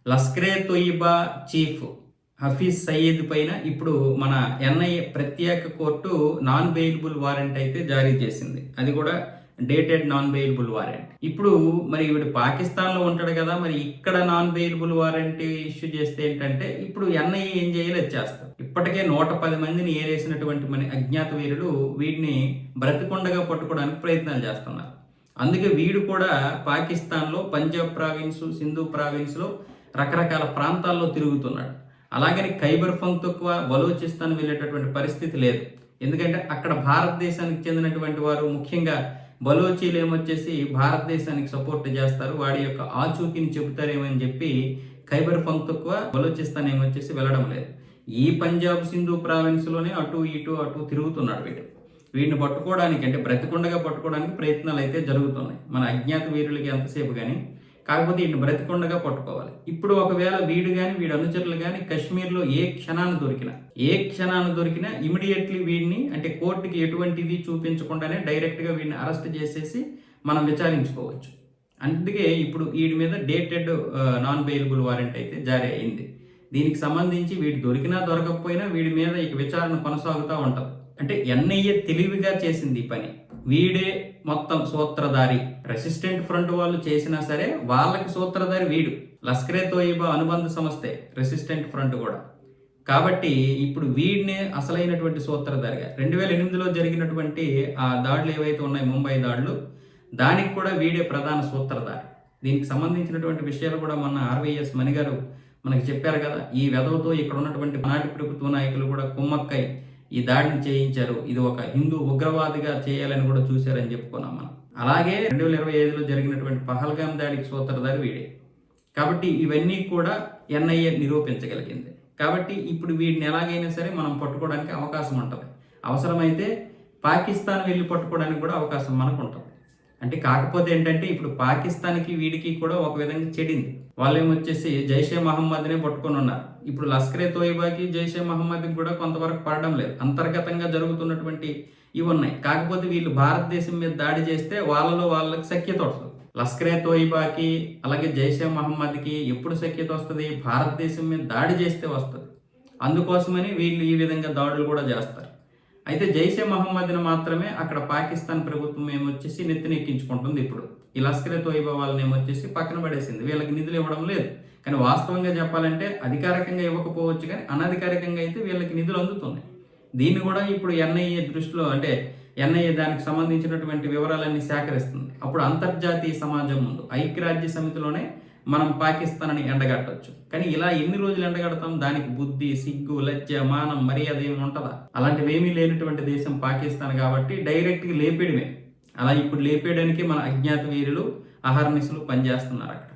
Lashkar-e Taiba chief Hafeez Saeed పైన ఇప్పుడు మన ఎన్ఐఏ ప్రత్యేక కోర్టు నాన్ బెయిలబుల్ వారెంట్ అయితే జారీ చేసింది. అది కూడా డేటెడ్ నాన్ బెయిలబుల్ వారెంట్. ఇప్పుడు మరి వీడు పాకిస్తాన్లో ఉంటాడు కదా, మరి ఇక్కడ నాన్ బెయిలబుల్ వారెంట్ ఇష్యూ చేస్తే ఏంటంటే ఇప్పుడు ఎన్ఐఏ ఏం చేయాలో అది చేస్తారు. ఇప్పటికే 110 మందిని ఏరేసినటువంటి మన అజ్ఞాత వీరులు వీడిని బ్రతికొండగా పట్టుకోవడానికి ప్రయత్నాలు చేస్తున్నారు. అందుకే వీడు కూడా పాకిస్తాన్లో పంజాబ్ ప్రావిన్స్, సింధు ప్రావిన్స్లో రకరకాల ప్రాంతాల్లో తిరుగుతున్నాడు. అలాగని ఖైబర్ పఖ్తూన్ఖ్వా, బలూచిస్తాన్ వెళ్ళేటటువంటి పరిస్థితి లేదు. ఎందుకంటే అక్కడ భారతదేశానికి చెందినటువంటి వారు, ముఖ్యంగా బలోచీలు ఏమొచ్చేసి భారతదేశానికి సపోర్ట్ చేస్తారు, వాడి యొక్క ఆచూకీని చెబుతారేమని చెప్పి ఖైబర్ పఖ్తూన్ఖ్వా, బలూచిస్తాన్ ఏమొచ్చేసి వెళ్ళడం లేదు. ఈ పంజాబ్, సింధు ప్రావిన్స్లోనే అటు ఇటు తిరుగుతున్నాడు వీడు. వీడిని పట్టుకోవడానికి, అంటే బ్రతికొండగా పట్టుకోవడానికి ప్రయత్నాలు అయితే జరుగుతున్నాయి మన అజ్ఞాత వీరులకి ఎంతసేపు కానీ. కాకపోతే వీడిని బ్రతికొండగా పట్టుకోవాలి. ఇప్పుడు ఒకవేళ వీడు కానీ వీడి అనుచరులు కానీ కశ్మీర్లో ఏ క్షణాన్ని దొరికినా ఇమీడియట్లీ వీడిని, అంటే కోర్టుకి ఎటువంటిది చూపించకుండానే డైరెక్ట్గా వీడిని అరెస్ట్ చేసేసి మనం విచారించుకోవచ్చు. అందుకే ఇప్పుడు వీడి మీద డేటెడ్ నాన్ బెయిలబుల్ వారెంట్ అయితే జారీ అయింది. దీనికి సంబంధించి వీడు దొరికినా దొరకకపోయినా వీడి మీద ఇక విచారణ కొనసాగుతూ ఉంటుంది. అంటే ఎన్ఐఏ తెలివిగా చేసింది ఈ పని. వీడే మొత్తం సూత్రధారి. రెసిస్టెంట్ ఫ్రంట్ వాళ్ళు చేసినా సరే వాళ్ళకి సూత్రధారి వీడు. లష్కరే తోయిబా అనుబంధ సంస్థే రెసిస్టెంట్ ఫ్రంట్ కూడా. కాబట్టి ఇప్పుడు వీడినే అసలైనటువంటి సూత్రధారిగా 2008లో జరిగినటువంటి ఆ దాడులు ఏవైతే ఉన్నాయి, ముంబై దాడులు, దానికి కూడా వీడే ప్రధాన సూత్రధారి. దీనికి సంబంధించినటువంటి విషయాలు కూడా మొన్న ఆర్వైఎస్ మణి గారు మనకి చెప్పారు కదా. ఈ వెధవతో ఇక్కడ ఉన్నటువంటి నాటి ప్రభుత్వ నాయకులు కూడా కుమ్మక్కై ఈ దాడిని చేయించారు, ఇది ఒక హిందూ ఉగ్రవాదిగా చేయాలని కూడా చూశారని చెప్పుకున్నాం మనం. అలాగే 2025లో జరిగినటువంటి పహల్గామ్ దాడికి సూత్రధారి వీడే. కాబట్టి ఇవన్నీ కూడా ఎన్ఐఏ నిరూపించగలిగింది. కాబట్టి ఇప్పుడు వీడిని ఎలాగైనా సరే మనం పట్టుకోవడానికి అవకాశం ఉంటుంది. అవసరమైతే పాకిస్తాన్ వెళ్ళి పట్టుకోవడానికి కూడా అవకాశం మనకు ఉంటుంది. అంటే కాకపోతే ఏంటంటే ఇప్పుడు పాకిస్తాన్కి వీడికి కూడా ఒక విధంగా చెడింది. వాళ్ళేమొచ్చేసి జైషే మహమ్మద్నే పట్టుకొని ఉన్నారు. ఇప్పుడు లష్కరే తోయిబాకి, జైషే మహమ్మద్కి కూడా కొంతవరకు పడడం లేదు. అంతర్గతంగా జరుగుతున్నటువంటి ఇవి ఉన్నాయి. కాకపోతే వీళ్ళు భారతదేశం మీద దాడి చేస్తే వాళ్ళకి సఖ్యత వస్తుంది. లష్కరే తోయిబాకి అలాగే జైషే మహమ్మద్కి ఎప్పుడు సఖ్యత వస్తుంది? భారతదేశం మీద దాడి చేస్తే వస్తుంది. అందుకోసమని వీళ్ళు ఈ విధంగా దాడులు కూడా చేస్తారు. అయితే జైషే మహమ్మద్ని మాత్రమే అక్కడ పాకిస్తాన్ ప్రభుత్వం ఏమొచ్చేసి నెత్తినెక్కించుకుంటుంది. ఇప్పుడు ఈ లష్కరే తోయిబా వాళ్ళని ఏమొచ్చేసి పక్కన పడేసింది. వీళ్ళకి నిధులు ఇవ్వడం లేదు. కానీ వాస్తవంగా చెప్పాలంటే అధికారికంగా ఇవ్వకపోవచ్చు, కానీ అనధికారికంగా అయితే వీళ్ళకి నిధులు అందుతున్నాయి. దీన్ని కూడా ఇప్పుడు ఎన్ఐఏ దృష్టిలో, అంటే ఎన్ఐఏ దానికి సంబంధించినటువంటి వివరాలన్నీ సేకరిస్తుంది. అప్పుడు అంతర్జాతీయ సమాజం ముందు, ఐక్యరాజ్య సమితిలోనే మనం పాకిస్తాన్ని ఎండగట్టవచ్చు. కానీ ఇలా ఎన్ని రోజులు ఎండగడతాం? దానికి బుద్ధి, సిగ్గు, లజ్జ, మానం, మర్యాద ఏమి ఉంటుందా? అలాంటివేమీ లేనటువంటి దేశం పాకిస్తాన్. కాబట్టి డైరెక్ట్గా లేపేయడమే. అలా ఇప్పుడు లేపేయడానికి మన అజ్ఞాత వీరులు అహర్నిశలు పనిచేస్తున్నారు అక్కడ.